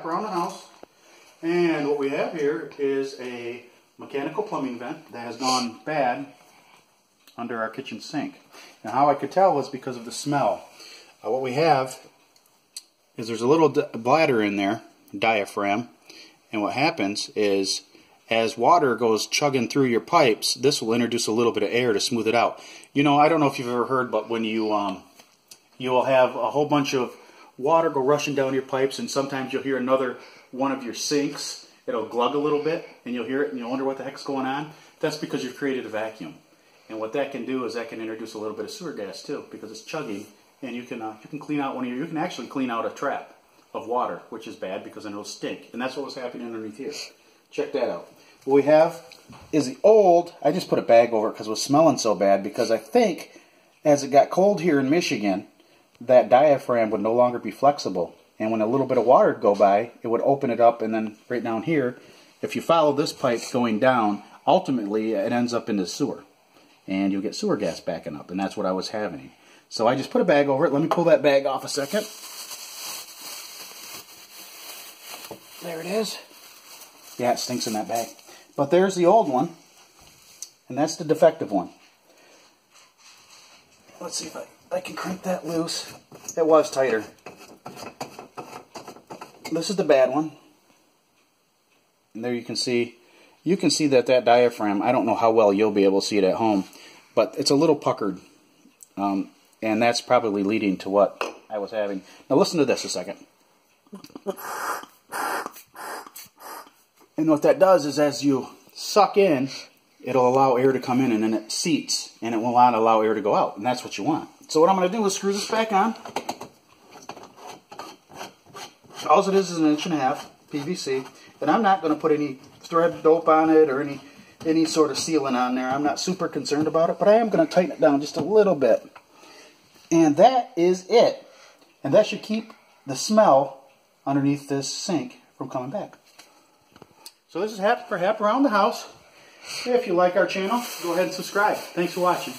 hop around the house. And what we have here is a mechanical plumbing vent that has gone bad under our kitchen sink. Now how I could tell was because of the smell. What we have is there's a little bladder in there, diaphragm, and what happens is as water goes chugging through your pipes, this will introduce a little bit of air to smooth it out. You know, I don't know if you've ever heard, but when you will have a whole bunch of water go rushing down your pipes, and sometimes you'll hear another one of your sinks, it'll glug a little bit, and you'll hear it, and you'll wonder what the heck's going on. That's because you've created a vacuum. And what that can do is that can introduce a little bit of sewer gas too, because it's chugging, and you can clean out you can actually clean out a trap of water, which is bad because then it'll stink. And that's what was happening underneath here. Check that out. What we have is the old, I just put a bag over it because it was smelling so bad, because I think as it got cold here in Michigan, that diaphragm would no longer be flexible. And when a little bit of water would go by, it would open it up, and then right down here, if you follow this pipe going down, ultimately it ends up in the sewer. And you'll get sewer gas backing up, and that's what I was having. So I just put a bag over it. Let me pull that bag off a second. There it is. Yeah, it stinks in that bag. But there's the old one, and that's the defective one. Let's see if I can crank that loose. It was tighter. This is the bad one. And there you can see that diaphragm, I don't know how well you'll be able to see it at home, but it's a little puckered. And that's probably leading to what I was having. Now listen to this a second. And what that does is as you suck in, it'll allow air to come in, and then it seats, and it will not allow air to go out. And that's what you want. So what I'm going to do is screw this back on. All it is an 1.5 inch PVC. And I'm not going to put any thread dope on it or any sort of sealant on there. I'm not super concerned about it, but I am going to tighten it down just a little bit. And that is it. And that should keep the smell underneath this sink from coming back. So this is Hap for Hap Around the House. If you like our channel, go ahead and subscribe. Thanks for watching.